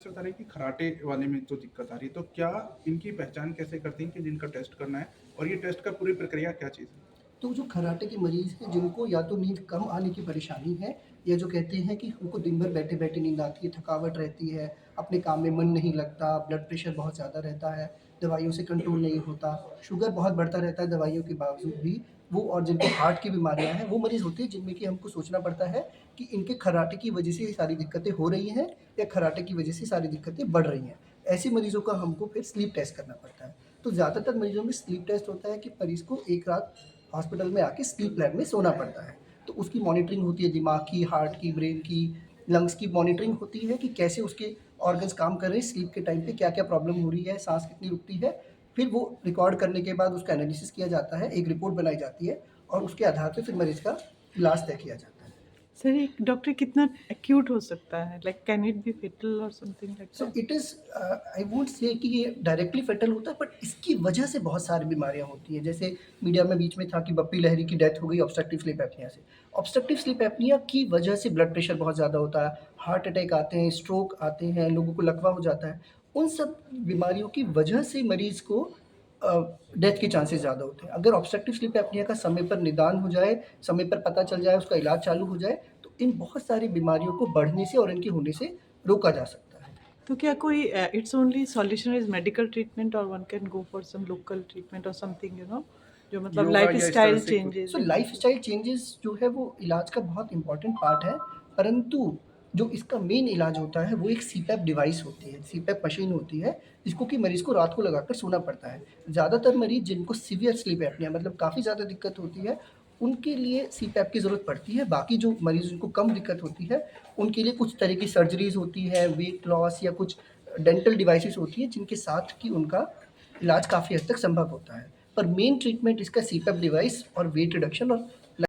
से बता रहे हैं कि खराटे वाले में तो दिक्कत आ रही है, तो क्या इनकी पहचान कैसे करते हैं कि जिनका टेस्ट करना है और ये टेस्ट का पूरी प्रक्रिया क्या चीज़ है? तो जो खर्राटे के मरीज़ हैं जिनको या तो नींद कम आने की परेशानी है या जो कहते हैं कि उनको दिन भर बैठे-बैठे नींद आती है, थकावट रहती है, अपने काम में मन नहीं लगता, ब्लड प्रेशर बहुत ज़्यादा रहता है, दवाइयों से कंट्रोल नहीं होता, शुगर बहुत बढ़ता रहता है दवाइयों के बावजूद भी, वो और जिनको हार्ट की बीमारियाँ हैं, वो मरीज़ होते हैं जिनमें कि हमको सोचना पड़ता है कि इनके खर्राटे की वजह से ये सारी दिक्कतें हो रही हैं या खर्राटे की वजह से सारी दिक्कतें बढ़ रही हैं। ऐसे मरीज़ों का हमको फिर स्लीप टेस्ट करना पड़ता है। तो ज़्यादातर मरीज़ों में स्लीप टेस्ट होता है कि मरीज़ को एक रात हॉस्पिटल में आके स्लीप लैब में सोना पड़ता है। तो उसकी मॉनिटरिंग होती है दिमाग की, हार्ट की, ब्रेन की, लंग्स की मॉनिटरिंग होती है कि कैसे उसके ऑर्गन्स काम कर रहे हैं, स्लीप के टाइम पे क्या-क्या प्रॉब्लम हो रही है, साँस कितनी रुकती है। फिर वो रिकॉर्ड करने के बाद उसका एनालिसिस किया जाता है, एक रिपोर्ट बनाई जाती है और उसके आधार पे फिर मरीज़ का इलाज तय किया जाता है। सर एक डॉक्टर कितना एक्यूट हो सकता है? Like can it be fatal और something like so that? It is I won't say कि ये डायरेक्टली फेटल होता है बट इसकी वजह से बहुत सारी बीमारियाँ होती हैं। जैसे मीडिया में बीच में था कि बप्पी लहरी की डेथ हो गई ऑब्स्ट्रक्टिव स्लीप एपनिया से। ऑब्स्ट्रक्टिव स्लीप एपनिया की वजह से ब्लड प्रेशर बहुत ज़्यादा होता है, हार्ट अटैक आते हैं, स्ट्रोक आते हैं, लोगों को लकवा हो जाता है। उन सब बीमारियों की वजह से मरीज़ को डेथ के चांसेस ज़्यादा होते हैं। अगर ऑब्स्ट्रक्टिव स्लीप एपनिया का समय पर निदान हो जाए, समय पर पता चल जाए, उसका इलाज चालू हो जाए, तो इन बहुत सारी बीमारियों को बढ़ने से और इनके होने से रोका जा सकता है। तो क्या कोई it's only solution is medical treatment और one can go for some local treatment और समथिंग जो मतलब योगा या इस तरह लाइफस्टाइल से कुछ? Changes so and all that? Lifestyle changes जो है वो इलाज का बहुत इम्पोर्टेंट पार्ट है, परंतु जो इसका मेन इलाज होता है वो एक सीपैप डिवाइस होती है, सीपैप मशीन होती है, जिसको कि मरीज़ को रात को लगाकर सोना पड़ता है। ज़्यादातर मरीज़ जिनको सीवियर स्लीप एपनिया मतलब काफ़ी ज़्यादा दिक्कत होती है, उनके लिए सीपैप की ज़रूरत पड़ती है। बाकी जो मरीज़ जिनको कम दिक्कत होती है, उनके लिए कुछ तरह की सर्जरीज़ होती है, वेट लॉस या कुछ डेंटल डिवाइसेज़ होती हैं, जिनके साथ कि उनका इलाज काफ़ी हद तक संभव होता है। पर मेन ट्रीटमेंट इसका सीपैप डिवाइस और वेट रिडक्शन और